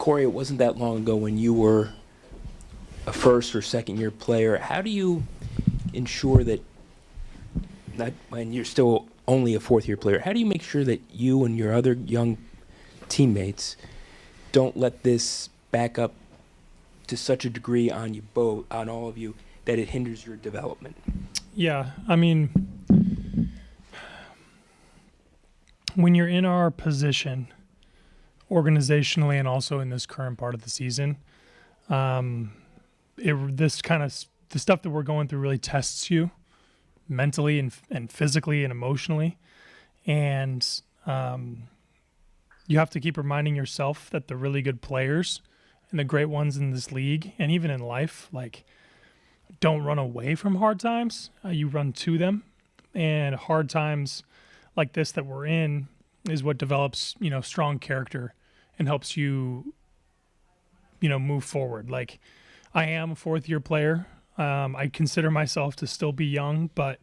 Corey, it wasn't that long ago when you were a first or second year player. How do you ensure that, not when you're still only a fourth year player, how do you make sure that you and your other young teammates don't let this back up to such a degree on you both, on all of you, that it hinders your development? Yeah, I mean, when you're in our position, organizationally and also in this current part of the season, this kind of the stuff that we're going through really tests you mentally and physically and emotionally, and you have to keep reminding yourself that the really good players and the great ones in this league and even in life, like, don't run away from hard times. You run to them, and hard times like this that we're in is what develops, strong character and helps you, move forward. Like, I am a fourth year player. I consider myself to still be young, but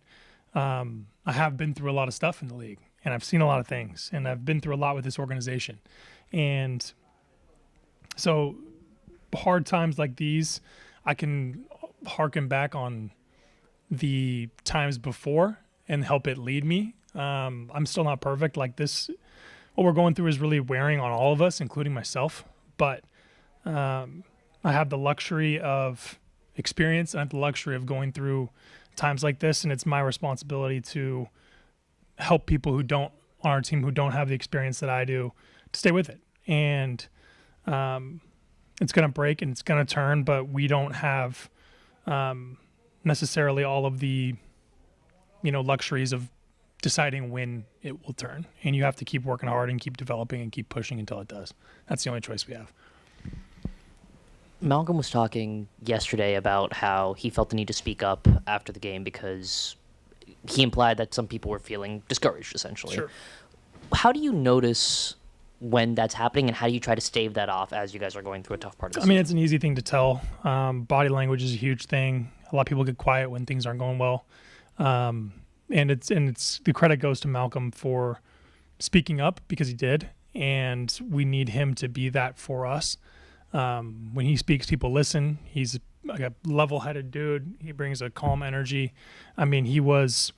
I have been through a lot of stuff in the league, and I've seen a lot of things, and I've been through a lot with this organization. And so hard times like these, I can harken back on the times before and help it lead me. I'm still not perfect. Like, this, what we're going through is really wearing on all of us, including myself. But I have the luxury of experience, and I have the luxury of going through times like this, and it's my responsibility to help people who don't, on our team, who don't have the experience that I do, to stay with it. And it's going to break and it's going to turn, but we don't have necessarily all of the, luxuries of deciding when it will turn. And you have to keep working hard and keep developing and keep pushing until it does. That's the only choice we have. Malcolm was talking yesterday about how he felt the need to speak up after the game because he implied that some people were feeling discouraged, essentially. Sure. How do you notice when that's happening, and how do you try to stave that off as you guys are going through a tough part of the season? I mean, it's an easy thing to tell. Body language is a huge thing. A lot of people get quiet when things aren't going well. And it's the credit goes to Malcolm for speaking up, because he did, and we need him to be that for us. When he speaks, people listen. He's like a level-headed dude. He brings a calm energy. I mean, he was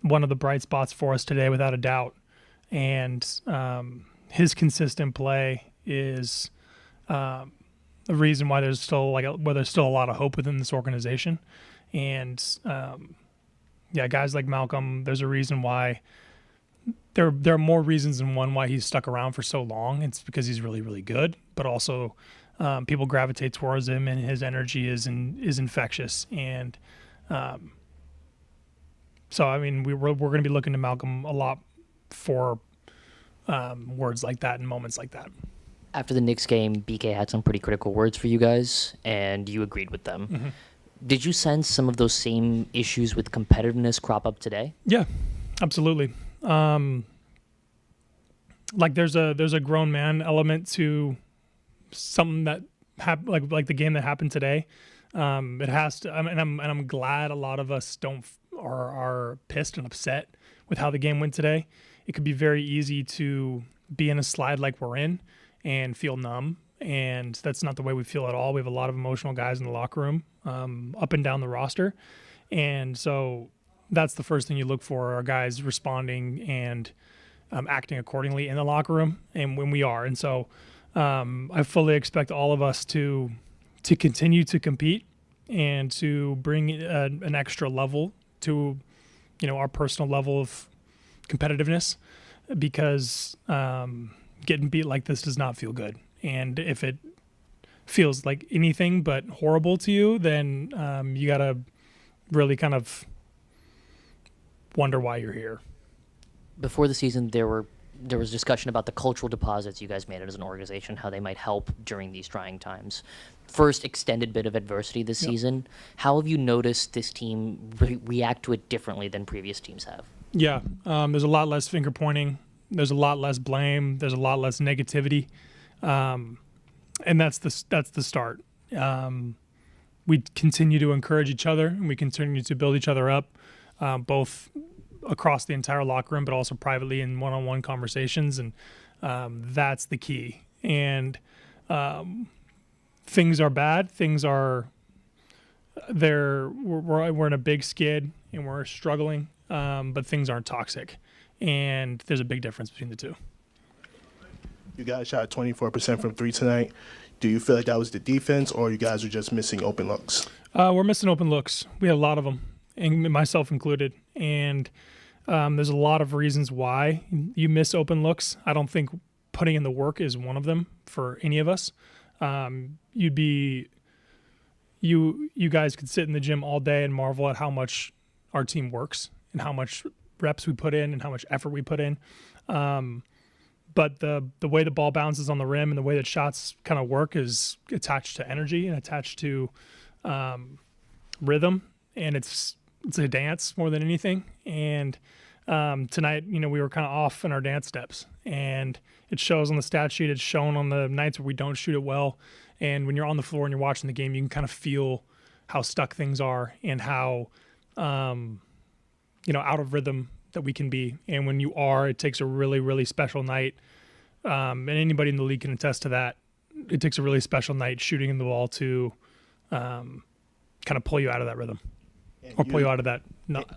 one of the bright spots for us today, without a doubt. And his consistent play is the reason why there's still a lot of hope within this organization. And guys like Malcolm, there's a reason why. There are more reasons than one why he's stuck around for so long. It's because he's really, really good, but also people gravitate towards him, and his energy is infectious. And so, I mean, we're going to be looking to Malcolm a lot for words like that and moments like that. After the Knicks game, BK had some pretty critical words for you guys, and you agreed with them. Mm-hmm. Did you sense some of those same issues with competitiveness crop up today? Yeah, absolutely. Like, there's a grown man element to something that like the game that happened today. It has to. I'm glad a lot of us are pissed and upset with how the game went today. It could be very easy to be in a slide like we're in and feel numb, and that's not the way we feel at all. We have a lot of emotional guys in the locker room, up and down the roster, and so that's the first thing you look for, are guys responding and acting accordingly in the locker room, and when we are. And so I fully expect all of us to continue to compete and to bring an extra level to, our personal level of competitiveness, because getting beat like this does not feel good. And if it feels like anything but horrible to you, then you got to really kind of wonder why you're here. Before the season, there was discussion about the cultural deposits you guys made as an organization, how they might help during these trying times. First extended bit of adversity this season. How have you noticed this team react to it differently than previous teams have? Yeah, there's a lot less finger pointing. There's a lot less blame. There's a lot less negativity, and that's the start. We continue to encourage each other, and we continue to build each other up, both across the entire locker room, but also privately in one-on-one conversations, and that's the key. And things are bad. We're in a big skid and we're struggling, but things aren't toxic. And there's a big difference between the two. You guys shot 24% from three tonight. Do you feel like that was the defense, or you guys are just missing open looks? We're missing open looks. We had a lot of them, and myself included. And there's a lot of reasons why you miss open looks. I don't think putting in the work is one of them for any of us. You guys could sit in the gym all day and marvel at how much our team works and how much reps we put in and how much effort we put in. But the way the ball bounces on the rim and the way that shots kind of work is attached to energy and attached to rhythm, and it's a dance more than anything. And tonight, we were kind of off in our dance steps, and it shows on the stat sheet. It's shown on the nights where we don't shoot it well. And when you're on the floor and you're watching the game, you can kind of feel how stuck things are and how out of rhythm that we can be. And when you are, it takes a really, really special night. And anybody in the league can attest to that. It takes a really special night shooting in the ball to kind of pull you out of that rhythm, or pull you out of that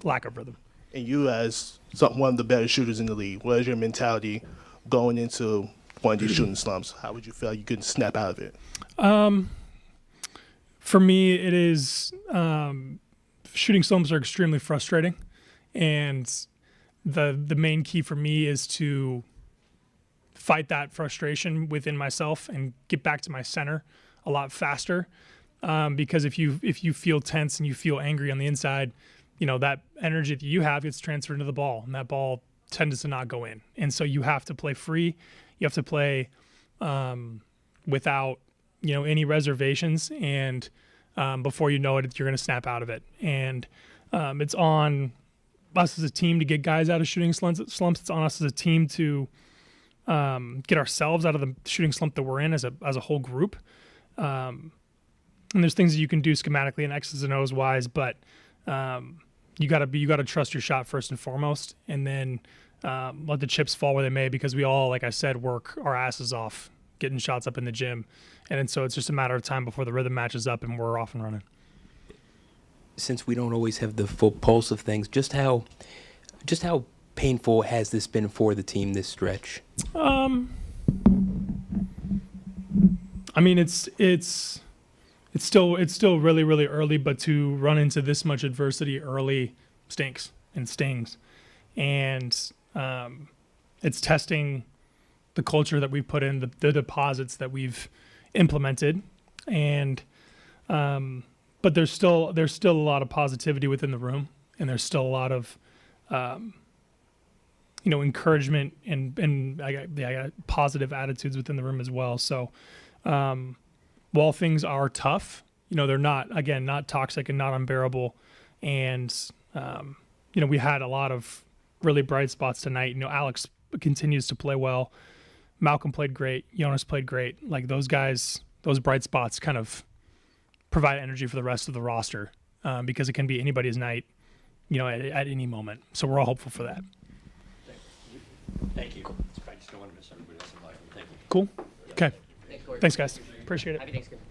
lack of rhythm. And you, as one of the better shooters in the league, what is your mentality going into one of these shooting slumps? How would you feel like you could snap out of it? For me, it is shooting slumps are extremely frustrating, and the main key for me is to fight that frustration within myself and get back to my center a lot faster. Because if you feel tense and you feel angry on the inside, that energy that you have gets transferred into the ball, and that ball tends to not go in. And so you have to play free. You have to play without any reservations, and before you know it, you're going to snap out of it. And it's on us as a team to get guys out of shooting slumps. It's on us as a team to get ourselves out of the shooting slump that we're in as a whole group. And there's things that you can do schematically and X's and O's wise, but you gotta trust your shot first and foremost, and then let the chips fall where they may, because we all, like I said, work our asses off getting shots up in the gym. And so it's just a matter of time before the rhythm matches up and we're off and running. Since we don't always have the full pulse of things, just how painful has this been for the team this stretch? I mean, it's still really, really early, but to run into this much adversity early stinks and stings. And it's testing the culture that we've put in, the deposits that we've implemented. And but there's still a lot of positivity within the room, and there's still a lot of encouragement and I got positive attitudes within the room as well. So while things are tough, they're not toxic and not unbearable. And we had a lot of really bright spots tonight. Alex continues to play well. Malcolm played great. Jonas played great. Like, those guys, those bright spots kind of provide energy for the rest of the roster, because it can be anybody's night, at any moment. So we're all hopeful for that. Thank you. I just don't want to miss everybody else in life. Thank you. Cool. Okay. Thanks, Corey. Thanks, guys. Appreciate it. Happy Thanksgiving.